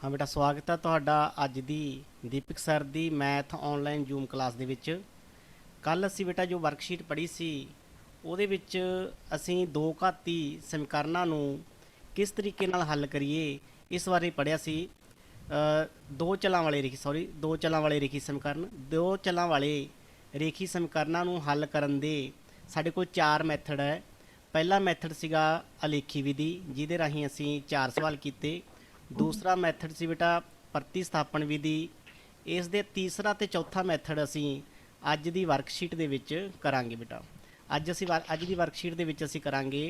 हाँ बेटा, स्वागत है ਤੁਹਾਡਾ ਅੱਜ ਦੀ ਦੀਪਕ ਸਰ ਦੀ ਮੈਥ ਆਨਲਾਈਨ ਜ਼ੂਮ ਕਲਾਸ ਦੇ ਵਿੱਚ। ਕੱਲ ਅਸੀਂ ਬੇਟਾ ਜੋ ਵਰਕਸ਼ੀਟ ਪੜ੍ਹੀ ਸੀ ਉਹਦੇ ਵਿੱਚ ਅਸੀਂ ਦੋ ਘਾਤੀ ਸਮੀਕਰਨਾਂ ਨੂੰ ਕਿਸ ਤਰੀਕੇ ਨਾਲ ਹੱਲ ਕਰੀਏ ਇਸ ਬਾਰੇ ਪੜ੍ਹਿਆ ਸੀ। ਦੋ ਚਲਾਂ ਵਾਲੇ ਰੇਖੀ ਸਮੀਕਰਨ, ਦੋ ਚਲਾਂ ਵਾਲੇ ਰੇਖੀ ਸਮੀਕਰਨਾਂ ਨੂੰ ਹੱਲ ਕਰਨ ਦੇ ਸਾਡੇ ਕੋਲ ਚਾਰ ਮੈਥਡ ਹੈ। ਪਹਿਲਾ ਮੈਥਡ ਸੀਗਾ ਅਲੇਖੀ ਵਿਧੀ, ਜਿਹਦੇ ਰਾਹੀਂ ਅਸੀਂ ਚਾਰ ਸਵਾਲ ਕੀਤੇ। दूसरा मैथड सी बेटा प्रतिस्थापन विधि। इस दे तीसरा ते चौथा मैथड असी अज दी वर्कशीट दे विच करांगे बेटा। अज दी वर्कशीट दे विच असी करांगे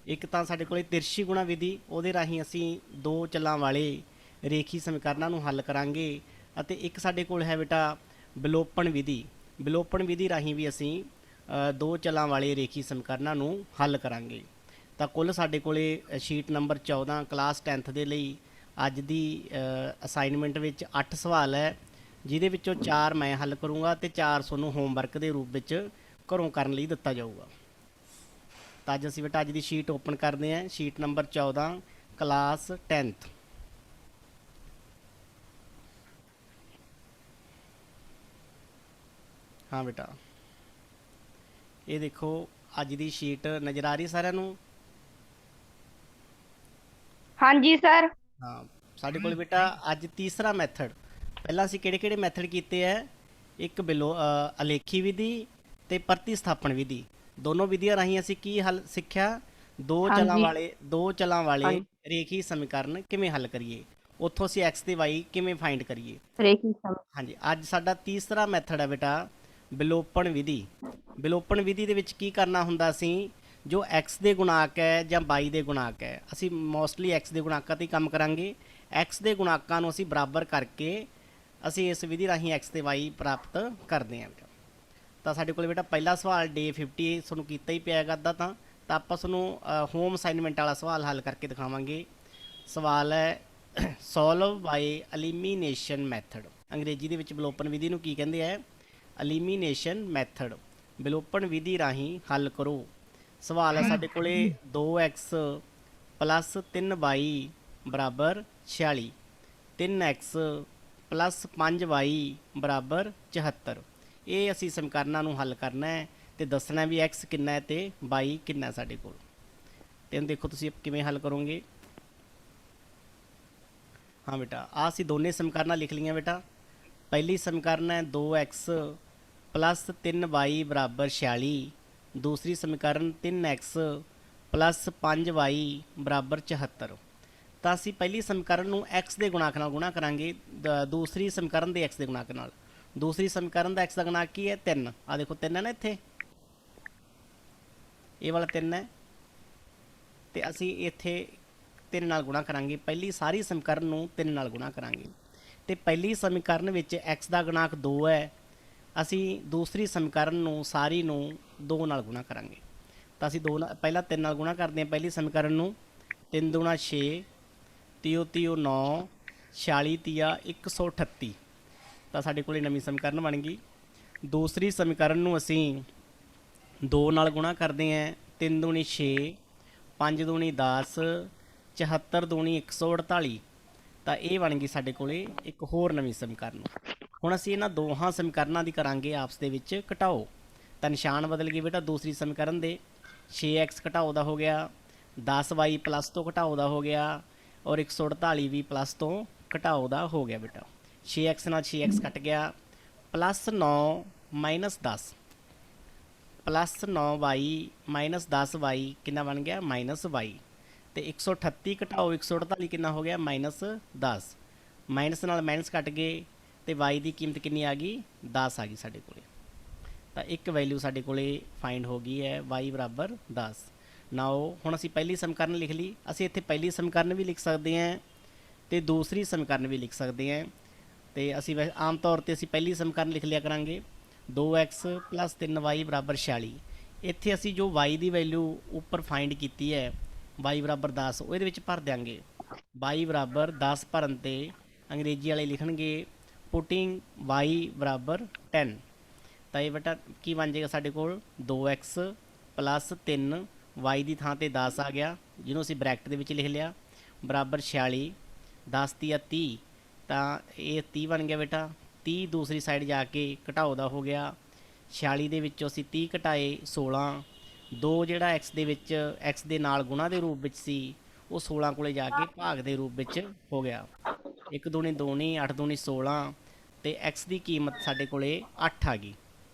एक तां साडे कोले तिरछी गुणा विधि, उहदे राहीं असी दो चलां वाले रेखी समीकरणां नूं हल करांगे। अते एक साडे कोल है बेटा विलोपन विधि। विलोपन विधि राहीं भी असी दो चलां वाले रेखी समीकरणां नूं हल करांगे। तां कुल साडे कोले शीट नंबर 14 क्लास 10th दे लई ਅੱਜ ਦੀ ਅਸਾਈਨਮੈਂਟ ਵਿੱਚ 8 ਸਵਾਲ ਹੈ, ਜਿਹਦੇ ਵਿੱਚੋਂ 4 ਮੈਂ ਹੱਲ ਕਰੂੰਗਾ ਤੇ 4 ਤੁਹਾਨੂੰ ਹੋਮਵਰਕ ਦੇ ਰੂਪ ਵਿੱਚ ਘਰੋਂ ਕਰਨ ਲਈ ਦਿੱਤਾ ਜਾਊਗਾ। ਤਾਂ ਅੱਜ ਅਸੀਂ ਬੇਟਾ ਅੱਜ ਦੀ ਸ਼ੀਟ ਓਪਨ ਕਰਦੇ ਹਾਂ, ਸ਼ੀਟ ਨੰਬਰ 14 ਕਲਾਸ 10th। ਹਾਂ ਬੇਟਾ, ਇਹ ਦੇਖੋ ਅੱਜ ਦੀ ਸ਼ੀਟ ਨਜ਼ਰ ਆ ਰਹੀ ਸਾਰਿਆਂ ਨੂੰ? हाँ जी सर। हाँ, ਸਾਡੇ ਕੋਲ ਬੇਟਾ ਅੱਜ ਤੀਸਰਾ ਮੈਥਡ। ਪਹਿਲਾਂ ਅਸੀਂ ਕਿਹੜੇ ਕਿਹੜੇ ਮੈਥਡ ਕੀਤੇ ਹੈ? ਇੱਕ ਅਲੇਖੀ ਵਿਧੀ ਤੇ ਪ੍ਰਤੀਸਥਾਪਨ ਵਿਧੀ। ਦੋਨੋਂ ਵਿਧੀਆਂ ਰਾਹੀਂ ਅਸੀਂ ਕੀ ਹੱਲ ਸਿੱਖਿਆ? ਦੋ हाँ ਚਲਾਂ जी। ਵਾਲੇ हाँ ਰੇਖੀ ਸਮੀਕਰਨ ਕਿਵੇਂ ਹੱਲ ਕਰੀਏ, ਉੱਥੋਂ ਅਸੀਂ x ਤੇ y ਕਿਵੇਂ ਫਾਈਂਡ ਕਰੀਏ। रेखी सम। ਹਾਂਜੀ, ਅੱਜ ਸਾਡਾ ਤੀਸਰਾ ਮੈਥਡ ਹੈ ਬੇਟਾ ਵਿਲੋਪਨ ਵਿਧੀ। ਵਿਲੋਪਨ ਵਿਧੀ ਦੇ ਵਿੱਚ ਕੀ ਕਰਨਾ ਹੁੰਦਾ ਸੀ? ਜੋ x ਦੇ ਗੁਣਾਕ ਹੈ ਜਾਂ y ਦੇ ਗੁਣਾਕ ਹੈ, ਅਸੀਂ ਮੋਸਟਲੀ x ਦੇ ਗੁਣਾਕਾਂ 'ਤੇ ਹੀ ਕੰਮ ਕਰਾਂਗੇ। x ਦੇ ਗੁਣਾਕਾਂ ਨੂੰ ਅਸੀਂ ਬਰਾਬਰ ਕਰਕੇ ਅਸੀਂ ਇਸ ਵਿਧੀ ਰਾਹੀਂ x ਤੇ y ਪ੍ਰਾਪਤ ਕਰਦੇ ਹਾਂ ਬੇਟਾ। ਤਾਂ ਸਾਡੇ ਕੋਲ ਬੇਟਾ ਪਹਿਲਾ ਸਵਾਲ ਡੇ 50 ਤੁਹਾਨੂੰ ਕੀਤਾ ਹੀ ਪਿਆ ਹੈਗਾ ਅੱਧਾ ਤਾਂ ਆਪਾਂ ਤੁਹਾਨੂੰ ਹੋਮ ਅਸਾਈਨਮੈਂਟ ਵਾਲਾ ਸਵਾਲ ਹੱਲ ਕਰਕੇ ਦਿਖਾਵਾਂਗੇ। ਸਵਾਲ ਹੈ ਸੋਲਵ ਬਾਈ ਐਲੀਮੀਨੇਸ਼ਨ ਮੈਥਡ। ਅੰਗਰੇਜ਼ੀ ਦੇ ਵਿੱਚ ਵਿਲੋਪਨ ਵਿਧੀ ਨੂੰ ਕੀ ਕਹਿੰਦੇ ਹੈ? Elimination method. ਵਿਲੋਪਨ ਵਿਧੀ ਰਾਹੀਂ ਹੱਲ ਕਰੋ। ਸਵਾਲ ਹੈ ਸਾਡੇ ਕੋਲੇ 2x ਪਲੱਸ 3y ਬਰਾਬਰ 46, 3x ਪਲੱਸ 5y ਬਰਾਬਰ 74। ਇਹ ਅਸੀਂ ਸਮੀਕਰਨਾਂ ਨੂੰ ਹੱਲ ਕਰਨਾ ਹੈ ਤੇ ਦੱਸਣਾ ਵੀ x ਕਿੰਨਾ ਹੈ ਤੇ y ਕਿੰਨਾ ਸਾਡੇ ਕੋਲ। ਤੇ ਹੁਣ ਦੇਖੋ ਤੁਸੀਂ ਕਿਵੇਂ ਹੱਲ ਕਰੋਗੇ। ਹਾਂ ਬੇਟਾ, ਆਹ ਅਸੀਂ ਦੋਨੇ ਸਮੀਕਰਨਾਂ ਲਿਖ ਲਈਆਂ ਬੇਟਾ। ਪਹਿਲੀ ਸਮੀਕਰਨ ਹੈ 2x ਪਲੱਸ 3y ਬਰਾਬਰ 46, दूसरी समीकरण 3x प्लस 5y बराबर 74। तो असी पहली समीकरण ਨੂੰ x ਦੇ ਗੁਣਾਕ ਨਾਲ ਗੁਣਾ ਕਰਾਂਗੇ, ਦੂਸਰੀ ਸਮੀਕਰਨ ਦੇ x ਦੇ ਗੁਣਾਕ ਨਾਲ। ਦੂਸਰੀ ਸਮੀਕਰਨ ਦਾ x ਦਾ ਗੁਣਾਕ ਕੀ ਹੈ? 3। ਆ ਦੇਖੋ 3 ਹੈ ਨਾ ਇੱਥੇ, ਇਹ ਵਾਲਾ 3 ਹੈ ਤੇ ਅਸੀਂ ਇੱਥੇ 3 ਨਾਲ ਗੁਣਾ ਕਰਾਂਗੇ। ਪਹਿਲੀ ਸਾਰੀ ਸਮੀਕਰਨ ਨੂੰ 3 ਨਾਲ ਗੁਣਾ ਕਰਾਂਗੇ ਤੇ ਪਹਿਲੀ ਸਮੀਕਰਨ ਵਿੱਚ x ਦਾ ਗੁਣਾਕ 2 ਹੈ। ਅਸੀਂ ਦੂਸਰੀ ਸਮੀਕਰਨ ਨੂੰ ਸਾਰੀ ਨੂੰ 2 ਨਾਲ ਗੁਣਾ ਕਰਾਂਗੇ। ਤਾਂ ਅਸੀਂ ਪਹਿਲਾਂ 3 ਨਾਲ ਗੁਣਾ ਕਰਦੇ ਹਾਂ ਪਹਿਲੀ ਸਮੀਕਰਨ ਨੂੰ। 3 ਦੂਣਾ 6, ਤਿਓ ਤਿਓ 9, 46 ਤੀਆ 138। ਤਾਂ ਸਾਡੇ ਕੋਲ ਨਵੀਂ ਸਮੀਕਰਨ ਬਣ ਗਈ। ਦੂਸਰੀ ਸਮੀਕਰਨ ਨੂੰ ਅਸੀਂ 2 ਨਾਲ ਗੁਣਾ ਕਰਦੇ ਹਾਂ। 3 ਦੂਣੀ 6, 5 ਦੂਣੀ 10, 74 ਦੂਣੀ 148। ਤਾਂ ਇਹ ਬਣ ਗਈ ਸਾਡੇ ਕੋਲੇ ਇੱਕ ਹੋਰ ਨਵੀਂ ਸਮੀਕਰਨ। ਹੁਣ ਅਸੀਂ ਇਹਨਾਂ ਦੋਹਾਂ ਸਮੀਕਰਨਾਂ ਦੀ ਕਰਾਂਗੇ ਆਪਸ ਦੇ ਵਿੱਚ ਘਟਾਓ। ਤਾਂ ਨਿਸ਼ਾਨ ਬਦਲ ਗਏ ਬੇਟਾ। ਦੂਸਰੀ ਸਮੀਕਰਨ ਦੇ 6x ਘਟਾਓ ਦਾ ਹੋ ਗਿਆ, 10y ਪਲੱਸ ਤੋਂ ਘਟਾਓ ਦਾ ਹੋ ਗਿਆ, ਔਰ 148 ਵੀ ਪਲੱਸ ਤੋਂ ਘਟਾਓ ਦਾ ਹੋ ਗਿਆ ਬੇਟਾ। 6x ਨਾਲ 6x ਕੱਟ ਗਿਆ, plus 9 minus 10, plus 9y minus 10y ਕਿੰਨਾ ਬਣ ਗਿਆ? Minus y। ਅਤੇ 138 ਘਟਾਓ 148 ਕਿੰਨਾ ਹੋ ਗਿਆ? ਮਾਈਨਸ 10। ਮਾਈਨਸ ਨਾਲ ਮਾਈਨਸ ਕੱਟ ਗਏ ਤੇ y ਦੀ ਕੀਮਤ ਕਿੰਨੀ ਆ ਗਈ? 10 ਆ ਗਈ ਸਾਡੇ ਕੋਲੇ। ਤਾਂ ਇੱਕ ਵੈਲਿਊ ਸਾਡੇ ਕੋਲੇ ਫਾਈਂਡ ਹੋ ਗਈ ਹੈ y ਬਰਾਬਰ 10। ਨਾਓ ਹੁਣ ਅਸੀਂ ਪਹਿਲੀ ਸਮੀਕਰਨ ਲਿਖ ਲਈ। ਅਸੀਂ ਇੱਥੇ ਪਹਿਲੀ ਸਮੀਕਰਨ ਵੀ ਲਿਖ ਸਕਦੇ ਹਾਂ ਤੇ ਦੂਸਰੀ ਸਮੀਕਰਨ ਵੀ ਲਿਖ ਸਕਦੇ ਹਾਂ। ਤੇ ਅਸੀਂ ਆਮ ਤੌਰ ਤੇ ਅਸੀਂ ਪਹਿਲੀ ਸਮੀਕਰਨ ਲਿਖ ਲਿਆ ਕਰਾਂਗੇ 2x ਪਲੱਸ 3y ਬਰਾਬਰ 46। ਇੱਥੇ ਅਸੀਂ ਜੋ y ਦੀ ਵੈਲਿਊ ਉੱਪਰ ਫਾਈਂਡ ਕੀਤੀ ਹੈ y ਬਰਾਬਰ 10, ਉਹ ਇਹਦੇ ਵਿੱਚ ਭਰ ਦਿਆਂਗੇ। y ਬਰਾਬਰ 10 ਭਰਨ ਤੇ ਅੰਗਰੇਜ਼ੀ ਵਾਲੇ ਲਿਖਣਗੇ ਪੁਟਿੰਗ y ਬਰਾਬਰ 10। ਤਾਂ ਇਹ ਬੇਟਾ ਕੀ ਬਣ ਜਾਏਗਾ ਸਾਡੇ ਕੋਲ? 2x ਪਲੱਸ 3y ਦੀ ਥਾਂ 'ਤੇ 10 ਆ ਗਿਆ, ਜਿਹਨੂੰ ਅਸੀਂ ਬਰੈਕਟ ਦੇ ਵਿੱਚ ਲਿਖ ਲਿਆ, ਬਰਾਬਰ 46। 10 ਤੀਆ 30, ਤਾਂ ਇਹ 30 ਬਣ ਗਿਆ ਬੇਟਾ। 30 ਦੂਸਰੀ ਸਾਈਡ ਜਾ ਕੇ ਘਟਾਓ ਦਾ ਹੋ ਗਿਆ। 46 ਦੇ ਵਿੱਚੋਂ ਅਸੀਂ 30 ਘਟਾਏ 16। 2 ਜਿਹੜਾ x ਦੇ ਵਿੱਚ x ਦੇ ਨਾਲ ਗੁਣਾ ਦੇ ਰੂਪ ਵਿੱਚ ਸੀ, ਉਹ 16 ਕੋਲੇ ਜਾ ਕੇ ਭਾਗ ਦੇ ਰੂਪ ਵਿੱਚ ਹੋ ਗਿਆ। 1 ਦੂਣੀ 2 ਨਹੀਂ, 8 ਦੂਣੀ 16, ਤੇ x ਦੀ ਕੀਮਤ ਸਾਡੇ ਕੋਲੇ 8 ਆ ਗਈ।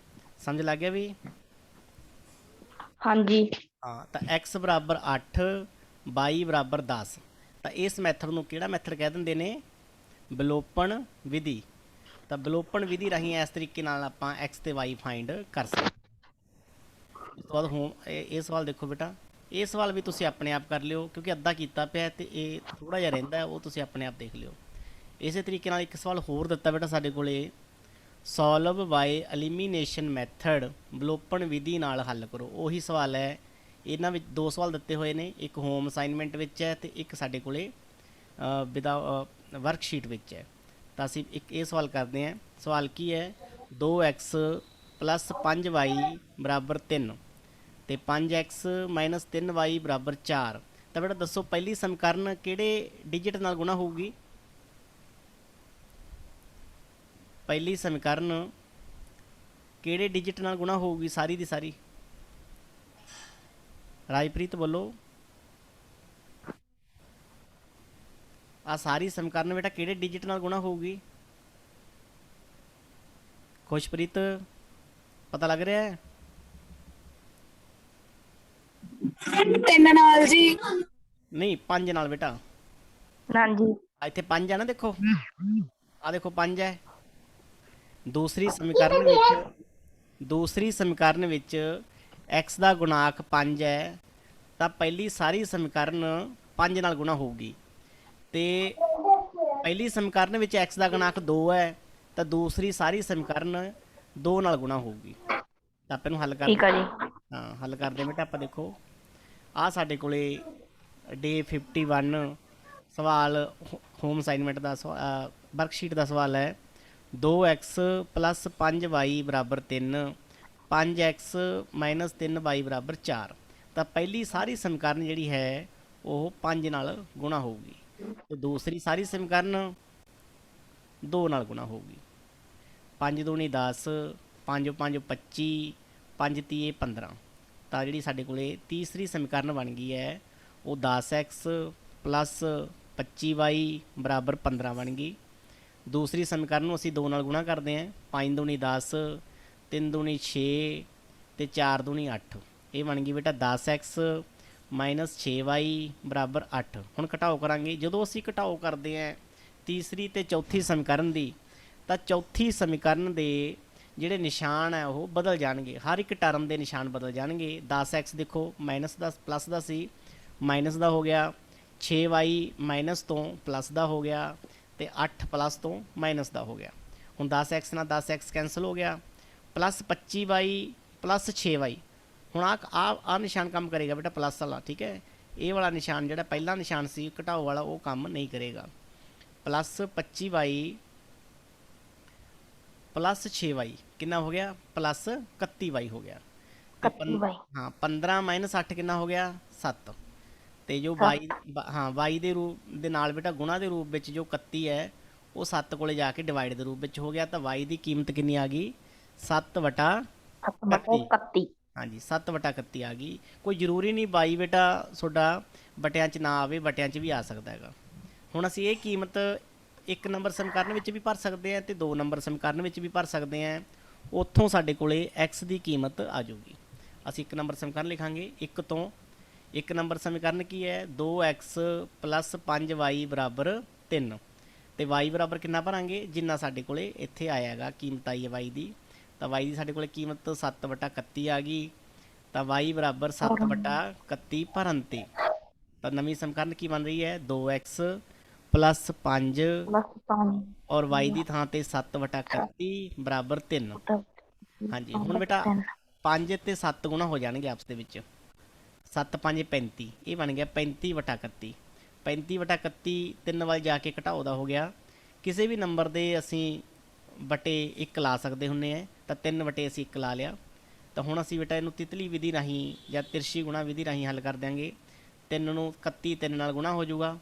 ਸਮਝ ਲੱਗ ਗਿਆ ਵੀ? हाँ जी। ਹਾਂ, ਤਾਂ x ਬਰਾਬਰ 8, y ਬਰਾਬਰ 10। ਤਾਂ ਇਸ ਮੈਥਡ ਨੂੰ ਕਿਹੜਾ ਮੈਥਡ ਕਹਿ ਦਿੰਦੇ ਨੇ? ਵਿਲੋਪਨ ਵਿਧੀ। ਤਾਂ ਵਿਲੋਪਨ ਵਿਧੀ ਰਾਹੀਂ ਇਸ ਤਰੀਕੇ ਨਾਲ ਆਪਾਂ x ਤੇ y ਫਾਈਂਡ ਕਰ ਸਕਦੇ। ਉਸ ਤੋਂ ਬਾਅਦ ਇਹ ਸਵਾਲ ਦੇਖੋ ਬੇਟਾ, ਇਹ ਸਵਾਲ ਵੀ ਤੁਸੀਂ ਆਪਣੇ ਆਪ ਕਰ ਲਿਓ, ਕਿਉਂਕਿ ਅੱਧਾ ਕੀਤਾ ਪਿਆ ਤੇ ਇਹ ਥੋੜਾ ਜਿਹਾ ਰਹਿੰਦਾ, ਉਹ ਤੁਸੀਂ ਆਪਣੇ ਆਪ ਦੇਖ ਲਿਓ। ਇਸੇ ਤਰੀਕੇ ਨਾਲ ਇੱਕ ਸਵਾਲ ਹੋਰ ਦਿੱਤਾ ਬੇਟਾ ਸਾਡੇ ਕੋਲੇ, ਸੋਲਵ ਬਾਏ ਐਲੀਮੀਨੇਸ਼ਨ ਮੈਥਡ, ਵਿਲੋਪਨ ਵਿਧੀ ਨਾਲ ਹੱਲ ਕਰੋ। ਉਹੀ ਸਵਾਲ ਹੈ, ਇਹਨਾਂ ਵਿੱਚ 2 ਸਵਾਲ ਦਿੱਤੇ ਹੋਏ ਨੇ, ਇੱਕ ਹੋਮ ਅਸਾਈਨਮੈਂਟ ਵਿੱਚ ਹੈ ਤੇ ਇੱਕ ਸਾਡੇ ਕੋਲੇ ਵਰਕਸ਼ੀਟ ਵਿੱਚ ਹੈ। ਤਾਂ ਅਸੀਂ ਇੱਕ ਇਹ ਸਵਾਲ ਕਰਦੇ ਹਾਂ। ਸਵਾਲ ਕੀ ਹੈ? 2x ਪਲੱਸ 5y ਬਰਾਬਰ 3 ਤੇ 5x ਮਾਈਨਸ 3y ਬਰਾਬਰ 4। ਤਾਂ ਬੇਟਾ ਦੱਸੋ ਪਹਿਲੀ ਸਮੀਕਰਨ ਕਿਹੜੇ ਡਿਜਿਟ ਨਾਲ ਗੁਣਾ ਹੋਊਗੀ? ਪਹਿਲੀ ਸਮੀਕਰਨ ਕਿਹੜੇ ਡਿਜਿਟ ਨਾਲ ਗੁਣਾ ਹੋਊਗੀ ਸਾਰੀ ਦੀ ਸਾਰੀ? ਰਾਜਪ੍ਰੀਤ ਬੋਲੋ। ਆ ਸਾਰੀ ਸਮੀਕਰਨ ਬੇਟਾ ਕਿਹੜੇ ਡਿਜਿਟ ਨਾਲ ਗੁਣਾ ਹੋਊਗੀ? ਖੁਸ਼ਪ੍ਰੀਤ ਪਤਾ ਲੱਗ ਰਿਹਾ ਹੈ? 3 ਨਾਲ ਜੀ। ਨਹੀਂ, 5 ਨਾਲ ਬੇਟਾ। हाँ जी। ਆ ਇੱਥੇ 5 ਹੈ ਨਾ, ਦੇਖੋ ਆ ਦੇਖੋ 5 ਹੈ। ਦੂਸਰੀ ਸਮੀਕਰਨ ਵਿੱਚ x ਦਾ ਗੁਣਾਕ 5 ਹੈ, ਤਾਂ ਪਹਿਲੀ ਸਾਰੀ ਸਮੀਕਰਨ 5 ਨਾਲ ਗੁਣਾ ਹੋਊਗੀ। ਤੇ ਪਹਿਲੀ ਸਮੀਕਰਨ ਵਿੱਚ x ਦਾ ਗੁਣਾਕ 2 ਹੈ, ਤਾਂ ਦੂਸਰੀ ਸਾਰੀ ਸਮੀਕਰਨ 2 ਨਾਲ ਗੁਣਾ ਹੋਊਗੀ। ਤਾਂ ਆਪਾਂ ਇਹਨੂੰ ਹੱਲ ठीक ਕਰਦੇ है जी। ਹਾਂ, ਹੱਲ ਕਰਦੇ ਬੇਟਾ। ਆਪਾਂ ਦੇਖੋ ਆ ਸਾਡੇ ਕੋਲੇ ਡੇ 51 ਸਵਾਲ ਹੋਮ ਅਸਾਈਨਮੈਂਟ ਦਾ ਵਰਕਸ਼ੀਟ ਦਾ ਸਵਾਲ ਹੈ। 2x ਪਲੱਸ 5y ਬਰਾਬਰ 3, 5x ਮਾਈਨਸ 3y ਬਰਾਬਰ 4। ਤਾਂ ਪਹਿਲੀ ਸਾਰੀ ਸਮੀਕਰਨ ਜਿਹੜੀ ਹੈ ਉਹ 5 ਨਾਲ ਗੁਣਾ ਹੋਊਗੀ, ਤੇ ਦੂਸਰੀ ਸਾਰੀ ਸਮੀਕਰਨ 2 ਨਾਲ ਗੁਣਾ ਹੋਊਗੀ। 5 ਦੂਣੀ 10, 5 5 25, 5 ਤੀਏ 15। ਤਾਂ ਜਿਹੜੀ ਸਾਡੇ ਕੋਲੇ ਤੀਸਰੀ ਸਮੀਕਰਨ ਬਣ ਗਈ ਹੈ ਉਹ 10x ਪਲੱਸ 25y ਬਰਾਬਰ 15 ਬਣ ਗਈ। ਦੂਸਰੀ ਸਮੀਕਰਨ ਨੂੰ ਅਸੀਂ 2 ਨਾਲ ਗੁਣਾ ਕਰਦੇ ਹਾਂ। 5 ਦੂਣੀ 10, 3 ਦੂਣੀ 6 ਤੇ 4 ਦੂਣੀ 8। ਇਹ ਬਣ ਗਈ ਬੇਟਾ 10x ਮਾਈਨਸ 6y ਬਰਾਬਰ 8। ਹੁਣ ਘਟਾਓ ਕਰਾਂਗੇ। ਜਦੋਂ ਅਸੀਂ ਘਟਾਓ ਕਰਦੇ ਹਾਂ ਤੀਸਰੀ ਤੇ ਚੌਥੀ ਸਮੀਕਰਨ ਦੀ, ਤਾਂ ਚੌਥੀ ਸਮੀਕਰਨ ਦੇ ਜਿਹੜੇ ਨਿਸ਼ਾਨ ਹੈ ਉਹ ਬਦਲ ਜਾਣਗੇ। ਹਰ ਇੱਕ ਟਰਮ ਦੇ ਨਿਸ਼ਾਨ ਬਦਲ ਜਾਣਗੇ। 10x ਦੇਖੋ ਮਾਈਨਸ ਦਾ ਪਲੱਸ ਦਾ ਸੀ, ਮਾਈਨਸ ਦਾ ਹੋ ਗਿਆ। 6y ਮਾਈਨਸ ਤੋਂ ਪਲੱਸ ਦਾ ਹੋ ਗਿਆ, ਤੇ 8 ਪਲੱਸ ਤੋਂ ਮਾਈਨਸ ਦਾ ਹੋ ਗਿਆ। ਹੁਣ 10x ਨਾਲ 10x ਕੈਂਸਲ ਹੋ ਗਿਆ। Plus 25y plus 6y। ਹੁਣ ਆ ਨਿਸ਼ਾਨ ਕੰਮ ਕਰੇਗਾ ਬੇਟਾ ਪਲੱਸ ਵਾਲਾ, ਠੀਕ ਹੈ। ਇਹ ਵਾਲਾ ਨਿਸ਼ਾਨ ਜਿਹੜਾ ਪਹਿਲਾ ਨਿਸ਼ਾਨ ਸੀ ਘਟਾਓ ਵਾਲਾ, ਉਹ ਕੰਮ ਨਹੀਂ ਕਰੇਗਾ। ਪਲੱਸ 25y ਪਲੱਸ 6y ਕਿੰਨਾ ਹੋ ਗਿਆ? ਪਲੱਸ 31y ਹੋ ਗਿਆ। ਹਾਂ, 15 ਮਾਈਨਸ 8 ਕਿੰਨਾ ਹੋ ਗਿਆ? 7। ਤੇ ਜੋ y ਦੇ ਰੂਪ ਦੇ ਨਾਲ ਬੇਟਾ ਗੁਣਾ ਦੇ ਰੂਪ ਵਿੱਚ ਜੋ 31 ਹੈ ਉਹ 7 ਕੋਲੇ ਜਾ ਕੇ ਡਿਵਾਈਡ ਦੇ ਰੂਪ ਵਿੱਚ ਹੋ ਗਿਆ। ਤਾਂ y ਦੀ ਕੀਮਤ ਕਿੰਨੀ ਆ ਗਈ? 7/31। ਹਾਂਜੀ, 7/31 ਆ ਗਈ। ਕੋਈ ਜ਼ਰੂਰੀ ਨਹੀਂ y ਬੇਟਾ ਤੁਹਾਡਾ ਬਟਿਆਂ 'ਚ ਨਾ ਆਵੇ, ਬਟਿਆਂ 'ਚ ਵੀ ਆ ਸਕਦਾ ਹੈਗਾ। ਹੁਣ ਅਸੀਂ ਇਹ ਕੀਮਤ 1 ਨੰਬਰ ਸਮੀਕਰਨ ਵਿੱਚ ਵੀ ਭਰ ਸਕਦੇ ਹਾਂ ਤੇ 2 ਨੰਬਰ ਸਮੀਕਰਨ ਵਿੱਚ ਵੀ ਭਰ ਸਕਦੇ ਹਾਂ। ਉੱਥੋਂ ਸਾਡੇ ਕੋਲੇ x ਦੀ ਕੀਮਤ ਆ ਜਾਊਗੀ। ਅਸੀਂ 1 ਨੰਬਰ ਸਮੀਕਰਨ ਲਿਖਾਂਗੇ। 1 ਤੋਂ 1 ਨੰਬਰ ਸਮੀਕਰਨ ਕੀ ਹੈ? 2x ਪਲੱਸ 5y ਬਰਾਬਰ 3। ਤੇ y ਬਰਾਬਰ ਕਿੰਨਾ ਭਰਾਂਗੇ? ਜਿੰਨਾ ਸਾਡੇ ਕੋਲੇ ਇੱਥੇ ਆਇਆ ਹੈਗਾ ਕੀਮਤ ਆਈ ਹੈ y ਦੀ। ਤਾਂ y ਦੀ ਸਾਡੇ ਕੋਲੇ ਕੀਮਤ 7/31 ਆ ਗਈ। ਤਾਂ y ਬਰਾਬਰ 7/31 ਭਰਨ ਤੇ ਤਾਂ ਨਵੀਂ ਸਮੀਕਰਨ ਕੀ ਬਣ ਰਹੀ ਹੈ? 2x ਪਲੱਸ 5 ਔਰ y ਦੀ ਥਾਂ ਤੇ 7/31 ਬਰਾਬਰ 3। ਹਾਂਜੀ, ਹੁਣ ਬੇਟਾ 5 ਤੇ 7 ਗੁਣਾ ਹੋ ਜਾਣਗੇ ਆਪਸ ਦੇ ਵਿੱਚ। 7 5 35, ਇਹ ਬਣ ਗਿਆ 35/31। 35/31 3 ਵੱਲ ਜਾ ਕੇ ਘਟਾਓ ਦਾ ਹੋ ਗਿਆ। ਕਿਸੇ ਵੀ ਨੰਬਰ ਦੇ ਅਸੀਂ ਬਟੇ 1 ਲਾ ਸਕਦੇ ਹੁੰਦੇ ਆ, ਤਾਂ 3 ਵਟੇ ਅਸੀਂ 1 ਲਾ ਲਿਆ। ਤਾਂ ਹੁਣ ਅਸੀਂ ਬੇਟਾ ਇਹਨੂੰ ਤਿਤਲੀ ਵਿਧੀ ਰਾਹੀਂ ਜਾਂ ਤਿਰਛੀ ਗੁਣਾ ਵਿਧੀ ਰਾਹੀਂ ਹੱਲ ਕਰ ਦਿਆਂਗੇ। 3 ਨੂੰ 31 3 ਨਾਲ ਗੁਣਾ ਹੋ ਜਾਊਗਾ,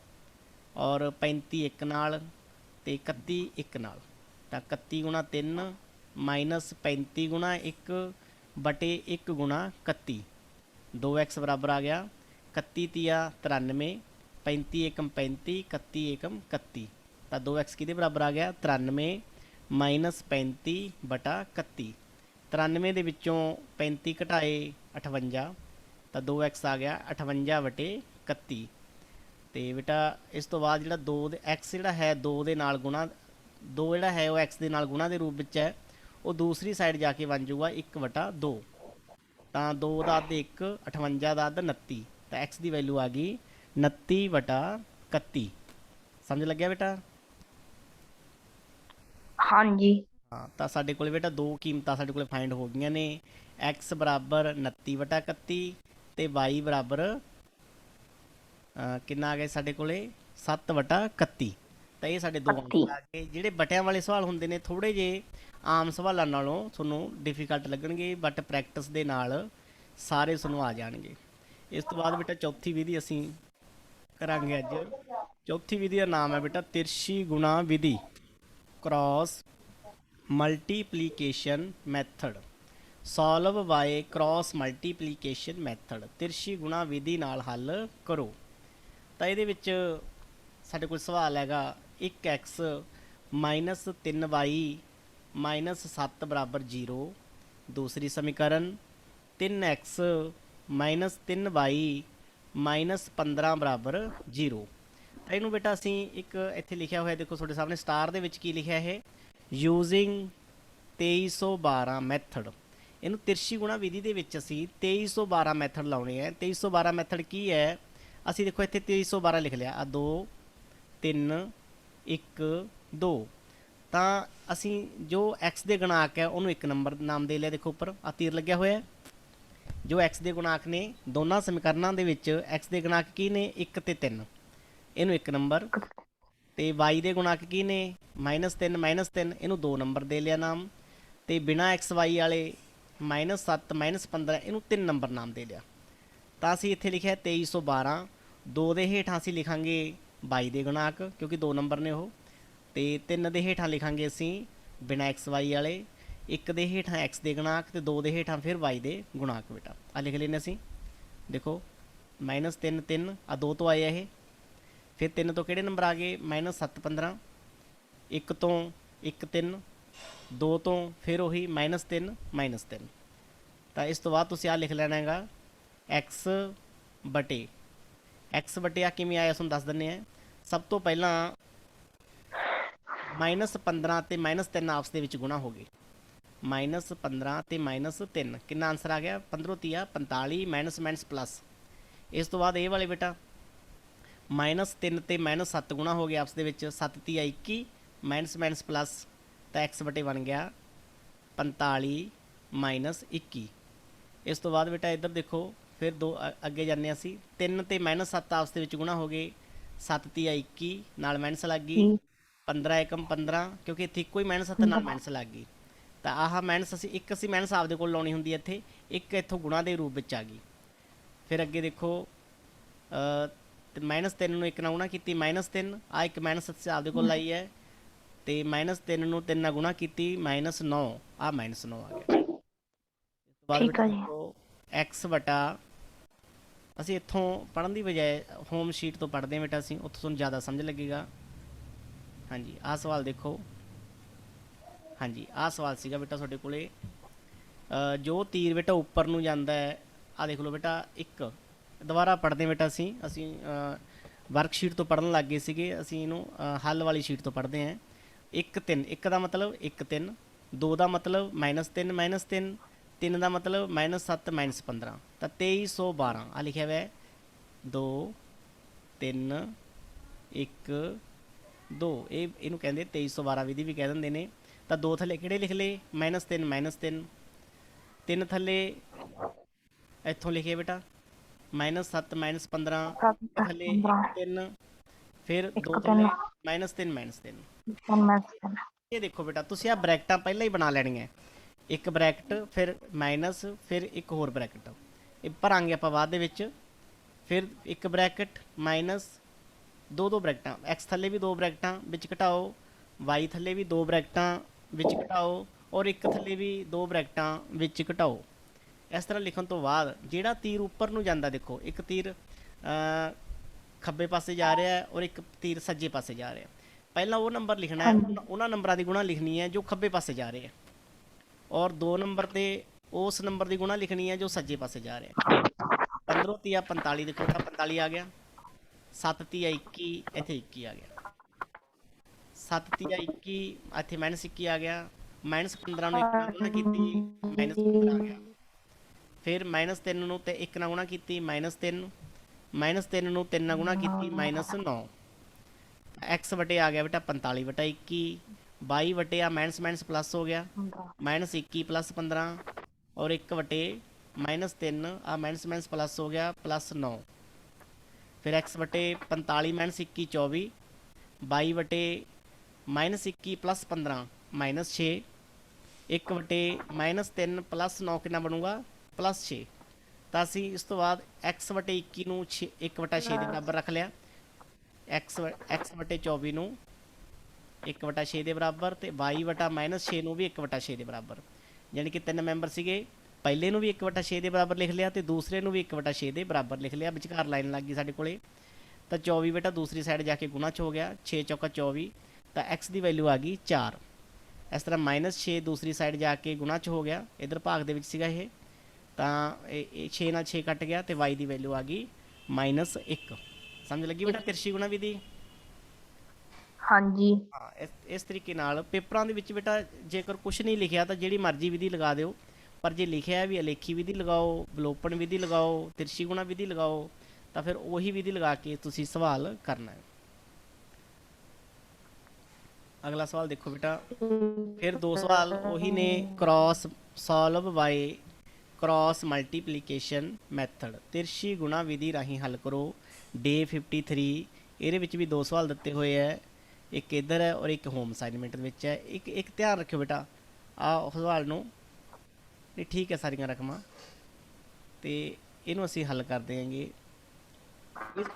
ਔਰ 35 ਇੱਕ ਨਾਲ ਤੇ 31 ਇੱਕ ਨਾਲ। ਤਾਂ 31 ਗੁਣਾ 3 ਮਾਈਨਸ 35 ਗੁਣਾ 1 ਬਟੇ 1 ਗੁਣਾ 31, 2x ਬਰਾਬਰ ਆ ਗਿਆ 31 ਤੀਆ 93, 35 ਏਕਮ 35, 31 ਏਕਮ 31। ਤਾਂ 2x ਕਿਹਦੇ ਬਰਾਬਰ ਆ ਗਿਆ 93 ਮਾਈਨਸ 35 ਬਟਾ 31। 93 ਦੇ ਵਿੱਚੋਂ 35 ਘਟਾਏ 58, ਤਾਂ 2x ਆ ਗਿਆ 58 ਬਟੇ 31। ਤੇ ਬੇਟਾ ਇਸ ਤੋਂ ਬਾਅਦ ਜਿਹੜਾ 2 ਦੇ x ਜਿਹੜਾ ਹੈ 2 ਦੇ ਨਾਲ ਗੁਣਾ, 2 ਜਿਹੜਾ ਹੈ ਉਹ x ਦੇ ਨਾਲ ਗੁਣਾ ਦੇ ਰੂਪ ਵਿੱਚ ਹੈ, ਉਹ ਦੂਸਰੀ ਸਾਈਡ ਜਾ ਕੇ ਬਣ ਜਾਊਗਾ 1/2। ਤਾਂ 2 ਦਾ ਅੱਧ 1, 58 ਦਾ ਅੱਧ 29, ਤਾਂ x ਦੀ ਵੈਲੂ ਆ ਗਈ 29/31। ਸਮਝ ਲੱਗਿਆ ਬੇਟਾ? ਹਾਂਜੀ। ਹਾਂ, ਤਾਂ ਸਾਡੇ ਕੋਲ ਬੇਟਾ ਦੋ ਕੀਮਤਾਂ ਸਾਡੇ ਕੋਲ ਫਾਈਂਡ ਹੋ ਗਈਆਂ ਨੇ, x ਬਰਾਬਰ 29/31 ਤੇ y ਬਰਾਬਰ ਕਿੰਨਾ ਆ ਗਿਆ ਸਾਡੇ ਕੋਲੇ 7/31। ਤਾਂ ਇਹ ਸਾਡੇ ਦੋ ਅੰਕ ਆ ਗਏ। ਜਿਹੜੇ ਬਟਿਆਂ ਵਾਲੇ ਸਵਾਲ ਹੁੰਦੇ ਨੇ ਥੋੜੇ ਜਿਹੇ ਆਮ ਸਵਾਲਾਂ ਨਾਲੋਂ ਤੁਹਾਨੂੰ ਡਿਫਿਕਲਟ ਲੱਗਣਗੇ, ਬਟ ਪ੍ਰੈਕਟਿਸ ਦੇ ਨਾਲ ਸਾਰੇ ਤੁਹਾਨੂੰ ਆ ਜਾਣਗੇ। ਇਸ ਤੋਂ ਬਾਅਦ ਬੇਟਾ ਚੌਥੀ ਵਿਧੀ ਅਸੀਂ ਕਰਾਂਗੇ ਅੱਜ। ਚੌਥੀ ਵਿਧੀ ਦਾ ਨਾਮ ਹੈ ਬੇਟਾ ਤਿਰਛੀ ਗੁਣਾ ਵਿਧੀ, cross multiplication method, solve by cross multiplication method. ਤਿਰਛੀ ਗੁਣਾ ਵਿਧੀ ਨਾਲ ਹੱਲ ਕਰੋ। ਤਾਂ ਇਹਦੇ ਵਿੱਚ ਸਾਡੇ ਕੋਲ ਸਵਾਲ ਹੈਗਾ 1x ਮਾਈਨਸ 3y ਮਾਈਨਸ 7 ਬਰਾਬਰ 0। ਦੂਸਰੀ ਸਮੀਕਰਨ 3x ਮਾਈਨਸ 3y ਮਾਈਨਸ 15 ਬਰਾਬਰ 0। ਤਾਂ ਇਹਨੂੰ ਬੇਟਾ ਅਸੀਂ ਇੱਕ ਇੱਥੇ ਲਿਖਿਆ ਹੋਇਆ ਦੇਖੋ ਤੁਹਾਡੇ ਸਾਹਮਣੇ ਸਟਾਰ ਦੇ ਵਿੱਚ ਕੀ ਲਿਖਿਆ ਇਹ ਯੂਜ਼ਿੰਗ 2312 ਮੈਥਡ। ਇਹਨੂੰ ਤਿਰਛੀ ਗੁਣਾ ਵਿਧੀ ਦੇ ਵਿੱਚ ਅਸੀਂ 2312 ਮੈਥਡ ਲਾਉਣੇ ਹੈ। 2312 ਮੈਥਡ ਕੀ ਹੈ? ਅਸੀਂ ਦੇਖੋ ਇੱਥੇ 2312 ਲਿਖ ਲਿਆ, ਆ 2 3 1 2। ਤਾਂ ਅਸੀਂ ਜੋ x ਦੇ ਗੁਣਾਕ ਹੈ ਉਹਨੂੰ ਇੱਕ ਨੰਬਰ ਨਾਮ ਦੇ ਲਿਆ। ਦੇਖੋ ਉੱਪਰ ਆ ਤੀਰ ਲੱਗਿਆ ਹੋਇਆ, ਜੋ x ਦੇ ਗੁਣਾਕ ਨੇ ਦੋਨਾਂ ਸਮੀਕਰਨਾਂ ਦੇ ਵਿੱਚ x ਦੇ ਗੁਣਾਕ ਕੀ ਨੇ 1 ਤੇ 3, ਇਹਨੂੰ ਇੱਕ ਨੰਬਰ। ਤੇ y ਦੇ ਗੁਣਾਕ ਕੀ ਨੇ -3 ਇਹਨੂੰ 2 ਨੰਬਰ ਦੇ ਲਿਆ ਨਾਮ। ਤੇ ਬਿਨਾ x y ਵਾਲੇ -7 -15 ਇਹਨੂੰ 3 ਨੰਬਰ ਨਾਮ ਦੇ ਲਿਆ। ਤਾਂ ਅਸੀਂ ਇੱਥੇ ਲਿਖਿਆ 2312। 2 ਦੇ ਹੇਠਾਂ ਅਸੀਂ ਲਿਖਾਂਗੇ y ਦੇ ਗੁਣਾਕ ਕਿਉਂਕਿ 2 ਨੰਬਰ ਨੇ ਉਹ, ਤੇ 3 ਦੇ ਹੇਠਾਂ ਲਿਖਾਂਗੇ ਅਸੀਂ ਬਿਨਾ x y ਵਾਲੇ, 1 ਦੇ ਹੇਠਾਂ x ਦੇ ਗੁਣਾਕ ਤੇ 2 ਦੇ ਹੇਠਾਂ ਫਿਰ y ਦੇ ਗੁਣਾਕ। ਬੇਟਾ ਆ ਲਿਖ ਲੈਂਦੇ ਅਸੀਂ, ਦੇਖੋ -3 3 ਆ 2 ਤੋਂ ਆਏ ਇਹ, ਫਿਰ 3 ਤੋਂ ਕਿਹੜੇ ਨੰਬਰ ਆ ਗਏ -7 15, 1 ਤੋਂ 1 3, 2 ਤੋਂ ਫਿਰ ਉਹੀ -3 -3। ਤਾਂ ਇਸ ਤੋਂ ਬਾਅਦ ਤੁਸੀਂ ਆ ਲਿਖ ਲੈਣਾ ਹੈਗਾ x ਬਟੇ ਆ ਕਿਵੇਂ ਆਇਆ ਤੁਹਾਨੂੰ ਦੱਸ ਦਿੰਦੇ ਆ। ਸਭ ਤੋਂ ਪਹਿਲਾਂ -15 ਤੇ -3 ਆਪਸ ਦੇ ਵਿੱਚ ਗੁਣਾ ਹੋ ਗਏ, -15 ਤੇ -3 ਕਿੰਨਾ ਆਨਸਰ ਆ ਗਿਆ 15 ਤੀਆ 45 ਮਾਈਨਸ ਪਲੱਸ। ਇਸ ਤੋਂ ਬਾਅਦ ਇਹ ਵਾਲੇ ਬੇਟਾ -3 ਤੇ -7 ਗੁਣਾ ਹੋ ਗਿਆ ਆਪਸ ਦੇ ਵਿੱਚ, 7 ਤੀਆ 21 ਮਾਈਨਸ ਪਲੱਸ। ਤਾਂ x ਬਟੇ ਬਣ ਗਿਆ 45 -21। ਇਸ ਤੋਂ ਬਾਅਦ ਬੇਟਾ ਇੱਧਰ ਦੇਖੋ ਫਿਰ ਦੋ ਅੱਗੇ ਜਾਂਦੇ ਅਸੀਂ, 3 ਤੇ -7 ਆਪਸ ਦੇ ਵਿੱਚ ਗੁਣਾ ਹੋ ਗਏ, 7 ਤੀਆ 21 ਨਾਲ ਮਾਈਨਸ ਲੱਗ ਗਈ, 15 ਏਕਮ 15 ਕਿਉਂਕਿ ਇੱਥੇ ਇੱਕੋ ਹੀ -7 ਨਾਲ ਮਾਈਨਸ ਲੱਗ ਗਈ। ਤਾਂ ਆਹ ਮਾਈਨਸ ਅਸੀਂ ਮਾਈਨਸ ਆਪਦੇ ਕੋਲ ਲਾਉਣੀ ਹੁੰਦੀ ਹੈ, ਇੱਥੇ ਇੱਕ ਇੱਥੋਂ ਗੁਣਾ ਦੇ ਰੂਪ ਵਿੱਚ ਆ ਗਈ। ਫਿਰ ਅੱਗੇ ਦੇਖੋ -3 ਨੂੰ 1 ਨਾਲ ਗੁਣਾ ਕੀਤੀ -3, ਆ ਇੱਕ ਮਾਈਨਸ ਅਸੀਂ ਆਪਦੇ ਕੋਲ ਲਾਈ ਹੈ, ਤੇ -3 ਨੂੰ 3 ਨਾਲ ਗੁਣਾ ਕੀਤੀ -9, ਆ -9 ਆ ਗਿਆ। ਇਸ ਤੋਂ ਬਾਅਦ ਦੇਖੋ x ਬਟਾ, ਅਸੀਂ ਇੱਥੋਂ ਪੜ੍ਹਨ ਦੀ ਬਜਾਏ ਹੋਮ ਸ਼ੀਟ ਤੋਂ ਪੜ੍ਹਦੇ ਹਾਂ ਬੇਟਾ, ਅਸੀਂ ਉੱਥੋਂ ਤੁਹਾਨੂੰ ਜ਼ਿਆਦਾ ਸਮਝ ਲੱਗੇਗਾ। ਹਾਂਜੀ ਆਹ ਸਵਾਲ ਦੇਖੋ, ਹਾਂਜੀ ਆਹ ਸਵਾਲ ਸੀਗਾ ਬੇਟਾ ਤੁਹਾਡੇ ਕੋਲੇ, ਜੋ ਤੀਰ ਬੇਟਾ ਉੱਪਰ ਨੂੰ ਜਾਂਦਾ ਹੈ, ਆਹ ਦੇਖ ਲਓ ਬੇਟਾ। ਇੱਕ ਦੁਬਾਰਾ ਪੜ੍ਹਦੇ ਬੇਟਾ ਅਸੀਂ ਵਰਕਸ਼ੀਟ ਤੋਂ ਪੜ੍ਹਨ ਲੱਗ ਗਏ ਸੀਗੇ, ਅਸੀਂ ਇਹਨੂੰ ਹੱਲ ਵਾਲੀ ਸ਼ੀਟ ਤੋਂ ਪੜ੍ਹਦੇ ਹਾਂ। 1 3, 1 ਦਾ ਮਤਲਬ 1 3, 2 ਦਾ ਮਤਲਬ -3 -3, 3 ਦਾ ਮਤਲਬ -7 -15। ਤਾਂ 2312 ਆ ਲਿਖਿਆ ਹੋਇਆ 2 3 1 2, ਇਹਨੂੰ ਕਹਿੰਦੇ 2312 ਵਿਧੀ ਵੀ ਕਹਿ ਦਿੰਦੇ ਨੇ। ਤਾਂ 2 ਥੱਲੇ ਕਿਹੜੇ ਲਿਖ ਲਏ -3 3 ਥੱਲੇ ਇੱਥੋਂ ਲਿਖੇ ਬੇਟਾ -7 -15, ਥੱਲੇ 3, ਫਿਰ 2 ਥੱਲੇ -3 ਇਹ ਦੇਖੋ ਬੇਟਾ ਤੁਸੀਂ ਆ ਬ੍ਰੈਕਟਾਂ ਪਹਿਲਾਂ ਹੀ ਬਣਾ ਲੈਣੀਆਂ, ਇੱਕ ਬ੍ਰੈਕਟ ਫਿਰ ਮਾਈਨਸ ਫਿਰ ਇੱਕ ਹੋਰ ਬ੍ਰੈਕਟ, ਇਹ ਭਰਾਂਗੇ ਆਪਾਂ ਬਾਅਦ ਦੇ ਵਿੱਚ। ਫਿਰ ਇੱਕ ਬ੍ਰੈਕਟ ਮਾਈਨਸ ਦੋ ਦੋ ਬ੍ਰੈਕਟਾਂ, x ਥੱਲੇ ਵੀ ਦੋ ਬ੍ਰੈਕਟਾਂ ਵਿੱਚ ਘਟਾਓ, y ਥੱਲੇ ਵੀ ਦੋ ਬ੍ਰੈਕਟਾਂ ਵਿੱਚ ਘਟਾਓ, ਔਰ ਇੱਕ ਥੱਲੇ ਵੀ ਦੋ ਬ੍ਰੈਕਟਾਂ ਵਿੱਚ ਘਟਾਓ। ਇਸ ਤਰ੍ਹਾਂ ਲਿਖਣ ਤੋਂ ਬਾਅਦ ਜਿਹੜਾ ਤੀਰ ਉੱਪਰ ਨੂੰ ਜਾਂਦਾ, ਦੇਖੋ ਇੱਕ ਤੀਰ ਖੱਬੇ ਪਾਸੇ ਜਾ ਰਿਹਾ ਹੈ ਔਰ ਇੱਕ ਤੀਰ ਸੱਜੇ ਪਾਸੇ ਜਾ ਰਿਹਾ। ਪਹਿਲਾਂ ਉਹ ਨੰਬਰ ਲਿਖਣਾ ਹੈ, ਉਹਨਾਂ ਨੰਬਰਾਂ ਦੀ ਗੁਣਾ ਲਿਖਣੀ ਹੈ ਜੋ ਖੱਬੇ ਪਾਸੇ ਜਾ ਰਹੇ ਹੈ, ਔਰ 2 ਨੰਬਰ ਤੇ ਉਸ ਨੰਬਰ ਦੀ ਗੁਣਾ ਲਿਖਣੀ ਹੈ ਜੋ ਸੱਜੇ ਪਾਸੇ ਜਾ ਰਿਹਾ। 15 ਤੀਆ 45, ਦੇਖੋ ਤਾਂ 45 ਆ ਗਿਆ। 7 ਤੀਆ 21, ਇੱਥੇ 21 ਆ ਗਿਆ। 7 ਤੀਆ 21, ਇੱਥੇ -21 ਆ ਗਿਆ। -15 ਨੂੰ 1 ਨਾਲ ਗੁਣਾ ਕੀਤੀ, -15 ਆ ਗਿਆ। ਫਿਰ -3 ਨੂੰ ਤੇ 1 ਨਾਲ ਗੁਣਾ ਕੀਤੀ, -3, -3 ਨੂੰ 3 ਨਾਲ ਗੁਣਾ ਕੀਤੀ, -9। x ਵਟੇ ਆ ਗਿਆ ਬੇਟਾ 45 ਵਟਾ 21, 22 ਵਟੇ ਆ ਮਾਈਨਸ ਪਲੱਸ ਹੋ ਗਿਆ, -21 + 15, ਔਰ 1 ਵਟੇ -3 ਆ ਮਾਈਨਸ ਪਲੱਸ ਹੋ ਗਿਆ, +9। ਫਿਰ x ਵਟੇ 45 -21 24, 22 ਵਟੇ -21 + 15 -6, 1 ਵਟੇ -3 + 9 ਕਿੰਨਾ ਬਣੂਗਾ, +6। ਤਾਂ ਅਸੀਂ ਇਸ ਤੋਂ ਬਾਅਦ x ਵਟੇ 21 ਨੂੰ 1 ਵਟਾ 6 ਦੇ ਬਰਾਬਰ ਰੱਖ ਲਿਆ, x ਵਟੇ 24 ਨੂੰ 1 ਵਟਾ 6 ਦੇ ਬਰਾਬਰ, ਤੇ y ਵਟਾ -6 ਨੂੰ ਵੀ 1 ਵਟਾ 6 ਦੇ ਬਰਾਬਰ। ਯਾਨੀ ਕਿ 3 ਮੈਂਬਰ ਸੀਗੇ, ਪਹਿਲੇ ਨੂੰ ਵੀ 1 ਵਟਾ 6 ਦੇ ਬਰਾਬਰ ਲਿਖ ਲਿਆ ਤੇ ਦੂਸਰੇ ਨੂੰ ਵੀ 1 ਵਟਾ 6 ਦੇ ਬਰਾਬਰ ਲਿਖ ਲਿਆ। ਵਿਚਕਾਰ ਲਾਈਨ ਲੱਗ ਗਈ ਸਾਡੇ ਕੋਲੇ। ਤਾਂ 24 ਬੇਟਾ ਦੂਸਰੀ ਸਾਈਡ ਜਾ ਕੇ ਗੁਣਾ 'ਚ ਹੋ ਗਿਆ, 6 ਚੌਕਾ 24, ਤਾਂ x ਦੀ ਵੈਲਿਊ ਆ ਗਈ 4। ਇਸ ਤਰ੍ਹਾਂ -6 ਦੂਸਰੀ ਸਾਈਡ ਜਾ ਕੇ ਗੁਣਾ 'ਚ ਹੋ ਗਿਆ, ਇੱਧਰ ਭਾਗ ਦੇ ਵਿੱਚ ਸੀਗਾ ਇਹ, ਤਾਂ ਇਹ 6 ਨਾਲ 6 ਕੱਟ ਗਿਆ ਤੇ y ਦੀ ਵੈਲਿਊ ਆ ਗਈ -1। ਸਮਝ ਲੱਗੀ ਬੇਟਾ ਤਿਰਛੀ ਗੁਣਾ ਵਿਧੀ? ਹਾਂਜੀ ਹਾਂ, ਇਸ ਤਰੀਕੇ ਨਾਲ ਪੇਪਰਾਂ ਦੇ ਵਿੱਚ ਬੇਟਾ ਜੇਕਰ ਕੁਝ ਨਹੀਂ ਲਿਖਿਆ ਤਾਂ ਜਿਹੜੀ ਮਰਜ਼ੀ ਵਿਧੀ ਲਗਾ ਦਿਓ, ਪਰ ਜੇ ਲਿਖਿਆ ਵੀ ਅਲੇਖੀ ਵਿਧੀ ਲਗਾਓ, ਵਿਲੋਪਨ ਵਿਧੀ ਲਗਾਓ, ਤਿਰਛੀ ਗੁਣਾ ਵਿਧੀ ਲਗਾਓ, ਤਾਂ ਫਿਰ ਉਹੀ ਵਿਧੀ ਲਗਾ ਕੇ ਤੁਸੀਂ ਸਵਾਲ ਕਰਨਾ ਹੈ। ਅਗਲਾ ਸਵਾਲ ਦੇਖੋ ਬੇਟਾ, ਫਿਰ ਦੋ ਸਵਾਲ ਉਹੀ ਨੇ। ਕ੍ਰਾਸ ਸੋਲਵ ਬਾਈ ਕ੍ਰਾਸ ਮਲਟੀਪਲੀਕੇਸ਼ਨ ਮੈਥਡ, ਤਿਰਛੀ ਗੁਣਾ ਵਿਧੀ ਰਾਹੀਂ ਹੱਲ ਕਰੋ। ਡੇ 53 ਇਹਦੇ ਵਿੱਚ ਵੀ ਦੋ ਸਵਾਲ ਦਿੱਤੇ ਹੋਏ ਹੈ, ਇੱਕ ਇੱਧਰ ਹੈ ਔਰ ਇੱਕ ਹੋਮ ਅਸਾਈਨਮੈਂਟ ਦੇ ਵਿੱਚ ਹੈ। ਇੱਕ ਧਿਆਨ ਰੱਖਿਓ ਬੇਟਾ, ਆਹ ਸਵਾਲ ਨੂੰ ਇਹ ਠੀਕ ਹੈ ਸਾਰੀਆਂ ਰਕਮਾਂ, ਤੇ ਇਹਨੂੰ ਅਸੀਂ ਹੱਲ ਕਰਦੇ ਹਾਂਗੇ।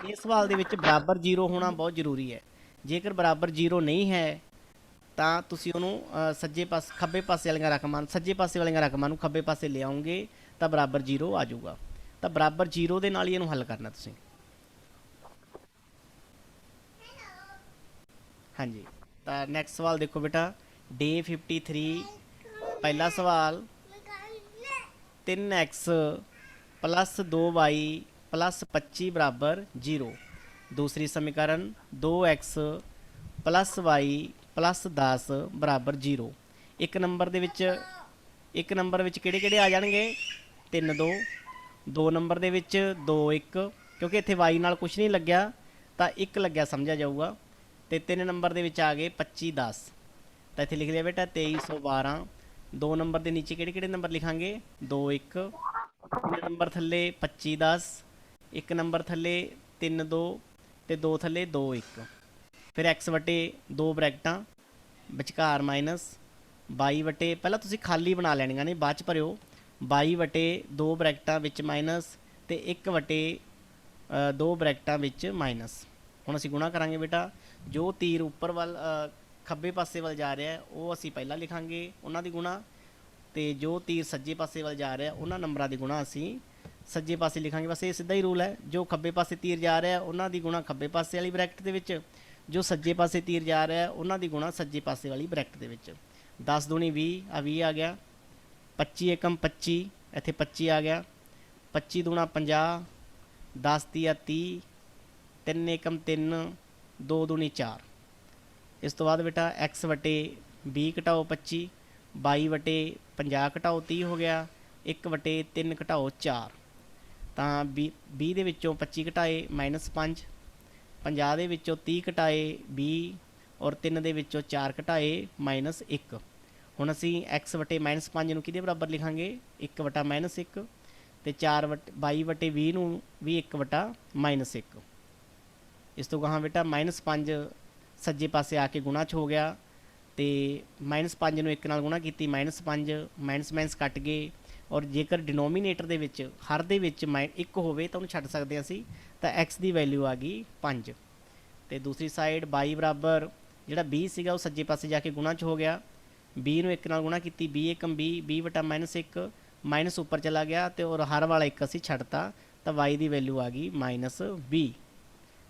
ਇਸ ਸਵਾਲ ਦੇ ਵਿੱਚ ਬਰਾਬਰ 0 ਹੋਣਾ ਬਹੁਤ ਜ਼ਰੂਰੀ ਹੈ। ਜੇਕਰ ਬਰਾਬਰ 0 ਨਹੀਂ ਹੈ ਤਾਂ ਤੁਸੀਂ ਉਹਨੂੰ ਖੱਬੇ ਪਾਸੇ ਵਾਲੀਆਂ ਰਕਮਾਂ, ਸੱਜੇ ਪਾਸੇ ਵਾਲੀਆਂ ਰਕਮਾਂ ਨੂੰ ਖੱਬੇ ਪਾਸੇ ਲਿਆਓਗੇ ਤਾਂ ਬਰਾਬਰ 0 ਆ ਜਾਊਗਾ। ਤਾਂ ਬਰਾਬਰ 0 ਦੇ ਨਾਲ ਹੀ ਇਹਨੂੰ ਹੱਲ ਕਰਨਾ ਤੁਸੀਂ। ਹਾਂਜੀ, ਤਾਂ ਨੈਕਸਟ ਸਵਾਲ ਦੇਖੋ ਬੇਟਾ, ਡੇ 53 ਪਹਿਲਾ ਸਵਾਲ, 3x + 2y + 25 ਬਰਾਬਰ 0। ਦੂਸਰੀ ਸਮੀਕਰਨ 2x + y + 10 ਬਰਾਬਰ 0। ਇੱਕ ਨੰਬਰ ਵਿੱਚ ਕਿਹੜੇ ਕਿਹੜੇ ਆ ਜਾਣਗੇ? 3 2। 2 ਨੰਬਰ ਦੇ ਵਿੱਚ 2 1, ਕਿਉਂਕਿ ਇੱਥੇ y ਨਾਲ ਕੁਝ ਨਹੀਂ ਲੱਗਿਆ ਤਾਂ 1 ਲੱਗਿਆ ਸਮਝਿਆ ਜਾਊਗਾ। ਤੇ 3 ਨੰਬਰ ਦੇ ਵਿੱਚ ਆ ਗਏ 25 10, ਤਾਂ ਇੱਥੇ ਲਿਖ ਲਿਆ ਬੇਟਾ 2312। 2 ਨੰਬਰ ਦੇ ਨੀਚੇ ਕਿਹੜੇ ਕਿਹੜੇ ਨੰਬਰ ਲਿਖਾਂਗੇ? 2 1, 3 ਨੰਬਰ ਥੱਲੇ 25 10, 1 ਨੰਬਰ ਥੱਲੇ 3 2, ਤੇ 2 ਥੱਲੇ 2 1। ਫਿਰ x ਵਟੇ 2 ਬ੍ਰੈਕਟਾਂ ਵਿਚਕਾਰ ਮਾਈਨਸ 22 ਵਟੇ, ਪਹਿਲਾਂ ਤੁਸੀਂ ਖਾਲੀ ਬਣਾ ਲੈਣੀਆਂ ਨੇ, ਬਾਅਦ 'ਚ ਭਰਿਓ। 22 ਵਟੇ 2 ਬ੍ਰੈਕਟਾਂ ਵਿੱਚ ਮਾਈਨਸ ਤੇ 1 ਵਟੇ 2 ਬ੍ਰੈਕਟਾਂ ਵਿੱਚ ਮਾਈਨਸ। ਹੁਣ ਅਸੀਂ ਗੁਣਾ ਕਰਾਂਗੇ ਬੇਟਾ, ਜੋ ਤੀਰ ਉੱਪਰ ਵੱਲ ਖੱਬੇ ਪਾਸੇ ਵੱਲ ਜਾ ਰਿਹਾ ਉਹ ਅਸੀਂ ਪਹਿਲਾਂ ਲਿਖਾਂਗੇ ਉਹਨਾਂ ਦੀ ਗੁਣਾ, ਤੇ ਜੋ ਤੀਰ ਸੱਜੇ ਪਾਸੇ ਵੱਲ ਜਾ ਰਿਹਾ ਉਹਨਾਂ ਨੰਬਰਾਂ ਦੀ ਗੁਣਾ ਅਸੀਂ ਸੱਜੇ ਪਾਸੇ ਲਿਖਾਂਗੇ। ਬਸ ਇਹ ਸਿੱਧਾ ਹੀ ਰੂਲ ਹੈ, ਜੋ ਖੱਬੇ ਪਾਸੇ ਤੀਰ ਜਾ ਰਿਹਾ ਉਹਨਾਂ ਦੀ ਗੁਣਾ ਖੱਬੇ ਪਾਸੇ ਵਾਲੀ ਬ੍ਰੈਕਟ ਦੇ ਵਿੱਚ, ਜੋ ਸੱਜੇ ਪਾਸੇ ਤੀਰ ਜਾ ਰਿਹਾ ਉਹਨਾਂ ਦੀ ਗੁਣਾ ਸੱਜੇ ਪਾਸੇ ਵਾਲੀ ਬ੍ਰੈਕਟ ਦੇ ਵਿੱਚ। 10 ਦੂਣੀ 20, ਆ 20 ਆ ਗਿਆ। 25 ਏਕਮ 25, ਇੱਥੇ 25 ਆ ਗਿਆ। 25 ਦੂਣਾ 50, 10 ਤੀਆ 30, 3 ਏਕਮ 3, 2 ਦੂਣੀ 4। ਇਸ ਤੋਂ ਬਾਅਦ ਬੇਟਾ x ਵਟੇ 20 ਘਟਾਓ 25, 22 ਵਟੇ 50 ਘਟਾਓ 30 ਹੋ ਗਿਆ, 1 ਵਟੇ 3 ਘਟਾਓ 4। ਤਾਂ 20 ਦੇ ਵਿੱਚੋਂ 25 ਘਟਾਏ -5, 50 ਦੇ ਵਿੱਚੋਂ 30 ਘਟਾਏ 20, ਔਰ 3 ਦੇ ਵਿੱਚੋਂ 4 ਘਟਾਏ -1। ਹੁਣ ਅਸੀਂ x ਵਟੇ -5 ਨੂੰ ਕਿਹਦੇ ਬਰਾਬਰ ਲਿਖਾਂਗੇ? 1 ਵਟਾ -1, ਤੇ 22 ਵਟੇ 20 ਨੂੰ ਵੀ 1 ਵਟਾ -1। ਇਸ ਤੋਂ ਗਾਹਾਂ ਬੇਟਾ -5 ਸੱਜੇ ਪਾਸੇ ਆ ਕੇ ਗੁਣਾ 'ਚ ਹੋ ਗਿਆ, ਤੇ -5 ਨੂੰ 1 ਨਾਲ ਗੁਣਾ ਕੀਤੀ -5, ਮਾਈਨਸ ਕੱਟ ਗਏ, ਔਰ ਜੇਕਰ ਡਿਨੋਮੀਨੇਟਰ ਦੇ ਵਿੱਚ ਹਰ ਦੇ ਵਿੱਚ 1 ਹੋਵੇ ਤਾਂ ਉਹਨੂੰ ਛੱਡ ਸਕਦੇ ਅਸੀਂ, ਤਾਂ x ਦੀ ਵੈਲਿਊ ਆ ਗਈ 5। ਤੇ ਦੂਸਰੀ ਸਾਈਡ 22 ਬਰਾਬਰ ਜਿਹੜਾ 20 ਸੀਗਾ ਉਹ ਸੱਜੇ ਪਾਸੇ ਜਾ ਕੇ ਗੁਣਾ 'ਚ ਹੋ ਗਿਆ। 20 ਨੂੰ 1 ਨਾਲ ਗੁਣਾ ਕੀਤੀ 20 ਏਕਮ 20 20 ਵਟਾ -1 ਮਾਈਨਸ ਉੱਪਰ ਚਲਾ ਗਿਆ ਤੇ ਔਰ ਹਰ ਵਾਲਾ 1 ਅਸੀਂ ਛੱਡਤਾ ਤਾਂ y ਦੀ ਵੈਲਿਊ ਆ ਗਈ -20।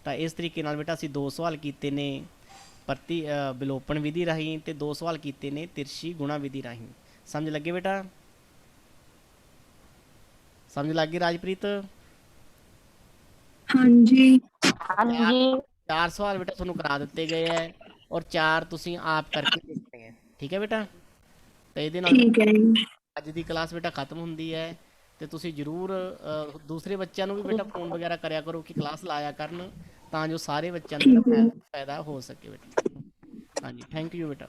ਤਾਂ ਇਸ ਤਰੀਕੇ ਨਾਲ ਬੇਟਾ ਅਸੀਂ 2 ਸਵਾਲ ਕੀਤੇ ਨੇ ਪ੍ਰਤੀ ਵਿਲੋਪਨ ਵਿਧੀ ਰਾਹੀਂ ਤੇ 2 ਸਵਾਲ ਕੀਤੇ ਨੇ ਤਿਰਛੀ ਗੁਣਾ ਵਿਧੀ ਰਾਹੀਂ। ਸਮਝ ਲੱਗੇ ਬੇਟਾ? ਸਮਝ ਲੱਗ ਗਈ ਰਾਜਪ੍ਰੀਤ? ਹਾਂਜੀ। ਹਾਂਜੀ 4 ਸਵਾਲ ਬੇਟਾ ਤੁਹਾਨੂੰ ਕਰਾ ਦਿੱਤੇ ਗਏ ਹੈ ਔਰ 4 ਤੁਸੀਂ ਆਪ ਕਰਕੇ ਦੇਖਣੇ ਹੈ। ਠੀਕ ਹੈ ਬੇਟਾ? ਤੇ ਇਹਦੇ ਨਾਲ ਠੀਕ ਹੈ ਜੀ। ਅੱਜ ਦੀ ਕਲਾਸ ਬੇਟਾ ਖਤਮ ਹੁੰਦੀ ਹੈ ਤੇ ਤੁਸੀਂ ਜ਼ਰੂਰ ਦੂਸਰੇ ਬੱਚਿਆਂ ਨੂੰ ਵੀ ਬੇਟਾ ਫੋਨ ਵਗੈਰਾ ਕਰਿਆ ਕਰੋ ਕਿ ਕਲਾਸ ਲਾਇਆ ਕਰਨ ਤਾਂ ਜੋ ਸਾਰੇ ਬੱਚਿਆਂ ਨੂੰ ਠੀਕ ਹੈ। ਫਾਇਦਾ ਹੋ ਸਕੇ ਬੇਟਾ। ਹਾਂਜੀ ਥੈਂਕ ਯੂ ਬੇਟਾ।